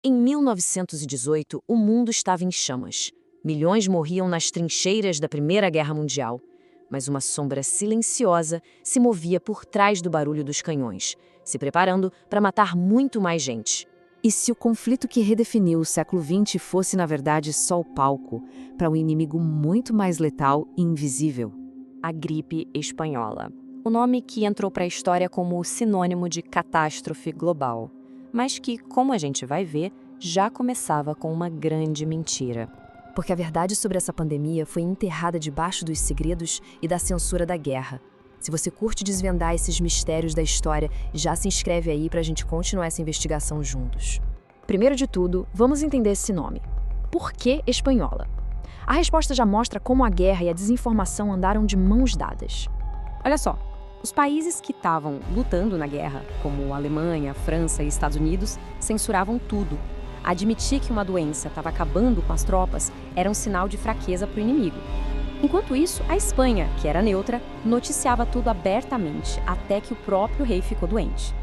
Em 1918, o mundo estava em chamas. Milhões morriam nas trincheiras da Primeira Guerra Mundial. Mas uma sombra silenciosa se movia por trás do barulho dos canhões, se preparando para matar muito mais gente. E se o conflito que redefiniu o século XX fosse, na verdade, só o palco para um inimigo muito mais letal e invisível? A gripe espanhola. O nome que entrou para a história como sinônimo de catástrofe global, mas que, como a gente vai ver, já começava com uma grande mentira. Porque a verdade sobre essa pandemia foi enterrada debaixo dos segredos e da censura da guerra. Se você curte desvendar esses mistérios da história, já se inscreve aí para a gente continuar essa investigação juntos. Primeiro de tudo, vamos entender esse nome. Por que espanhola? A resposta já mostra como a guerra e a desinformação andaram de mãos dadas. Olha só, os países que estavam lutando na guerra, como Alemanha, França e Estados Unidos, censuravam tudo. Admitir que uma doença estava acabando com as tropas era um sinal de fraqueza para o inimigo. Enquanto isso, a Espanha, que era neutra, noticiava tudo abertamente, até que o próprio rei ficou doente.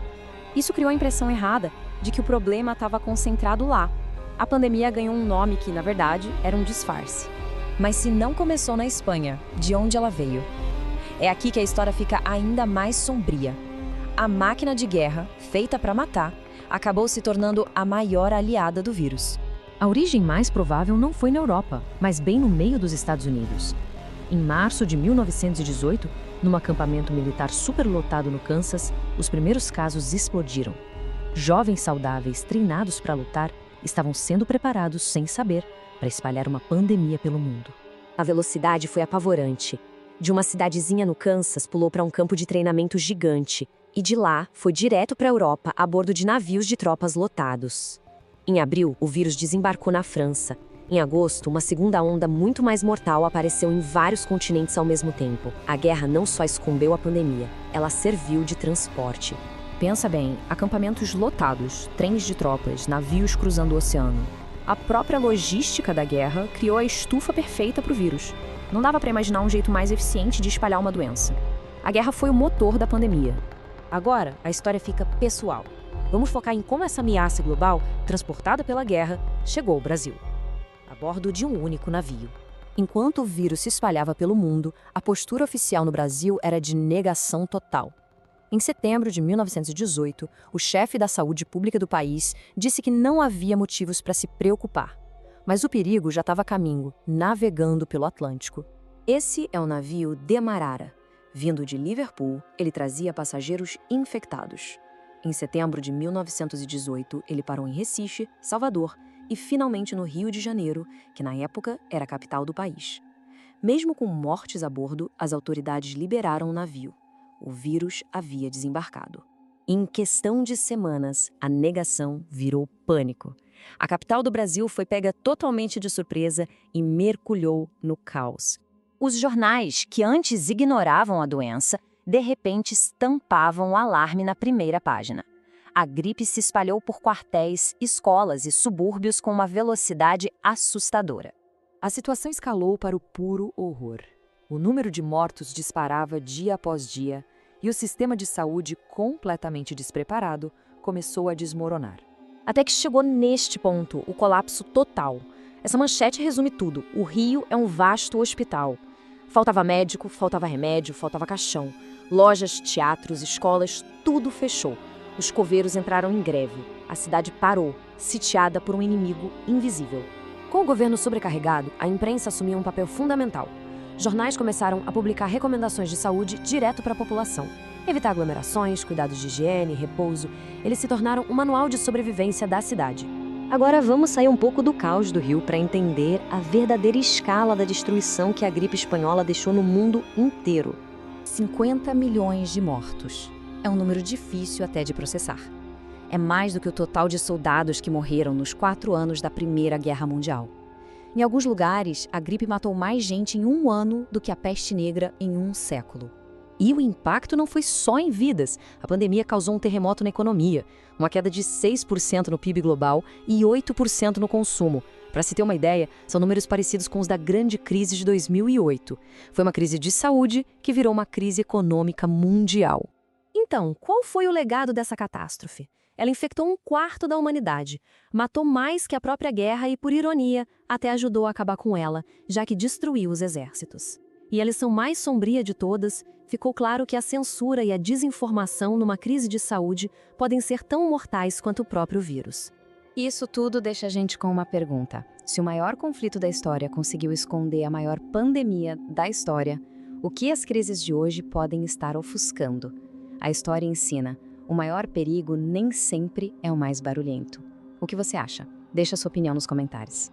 Isso criou a impressão errada de que o problema estava concentrado lá. A pandemia ganhou um nome que, na verdade, era um disfarce. Mas se não começou na Espanha, de onde ela veio? É aqui que a história fica ainda mais sombria. A máquina de guerra, feita para matar, acabou se tornando a maior aliada do vírus. A origem mais provável não foi na Europa, mas bem no meio dos Estados Unidos. Em março de 1918, num acampamento militar superlotado no Kansas, os primeiros casos explodiram. Jovens saudáveis, treinados para lutar, estavam sendo preparados, sem saber, para espalhar uma pandemia pelo mundo. A velocidade foi apavorante. De uma cidadezinha no Kansas, pulou para um campo de treinamento gigante, e de lá foi direto para a Europa a bordo de navios de tropas lotados. Em abril, o vírus desembarcou na França. Em agosto, uma segunda onda muito mais mortal apareceu em vários continentes ao mesmo tempo. A guerra não só escondeu a pandemia, ela serviu de transporte. Pensa bem, acampamentos lotados, trens de tropas, navios cruzando o oceano. A própria logística da guerra criou a estufa perfeita para o vírus. Não dava para imaginar um jeito mais eficiente de espalhar uma doença. A guerra foi o motor da pandemia. Agora, a história fica pessoal. Vamos focar em como essa ameaça global, transportada pela guerra, chegou ao Brasil. A bordo de um único navio. Enquanto o vírus se espalhava pelo mundo, a postura oficial no Brasil era de negação total. Em setembro de 1918, o chefe da saúde pública do país disse que não havia motivos para se preocupar. Mas o perigo já estava a caminho, navegando pelo Atlântico. Esse é o navio Demarara. Vindo de Liverpool, ele trazia passageiros infectados. Em setembro de 1918, ele parou em Recife, Salvador e finalmente no Rio de Janeiro, que na época era a capital do país. Mesmo com mortes a bordo, as autoridades liberaram o navio. O vírus havia desembarcado. Em questão de semanas, a negação virou pânico. A capital do Brasil foi pega totalmente de surpresa e mergulhou no caos. Os jornais, que antes ignoravam a doença, de repente estampavam o alarme na primeira página. A gripe se espalhou por quartéis, escolas e subúrbios com uma velocidade assustadora. A situação escalou para o puro horror. O número de mortos disparava dia após dia e o sistema de saúde, completamente despreparado, começou a desmoronar. Até que chegou neste ponto o colapso total. Essa manchete resume tudo. O Rio é um vasto hospital. Faltava médico, faltava remédio, faltava caixão. Lojas, teatros, escolas, tudo fechou. Os coveiros entraram em greve. A cidade parou, sitiada por um inimigo invisível. Com o governo sobrecarregado, a imprensa assumiu um papel fundamental. Jornais começaram a publicar recomendações de saúde direto para a população. Evitar aglomerações, cuidados de higiene, repouso. Eles se tornaram um manual de sobrevivência da cidade. Agora vamos sair um pouco do caos do Rio para entender a verdadeira escala da destruição que a gripe espanhola deixou no mundo inteiro. 50 milhões de mortos. É um número difícil até de processar. É mais do que o total de soldados que morreram nos 4 anos da Primeira Guerra Mundial. Em alguns lugares, a gripe matou mais gente em 1 ano do que a peste negra em 1 século. E o impacto não foi só em vidas. A pandemia causou um terremoto na economia, uma queda de 6% no PIB global e 8% no consumo. Para se ter uma ideia, são números parecidos com os da grande crise de 2008. Foi uma crise de saúde que virou uma crise econômica mundial. Então, qual foi o legado dessa catástrofe? Ela infectou 1/4 da humanidade, matou mais que a própria guerra e, por ironia, até ajudou a acabar com ela, já que destruiu os exércitos. E a lição mais sombria de todas, ficou claro que a censura e a desinformação numa crise de saúde podem ser tão mortais quanto o próprio vírus. Isso tudo deixa a gente com uma pergunta. Se o maior conflito da história conseguiu esconder a maior pandemia da história, o que as crises de hoje podem estar ofuscando? A história ensina, o maior perigo nem sempre é o mais barulhento. O que você acha? Deixa sua opinião nos comentários.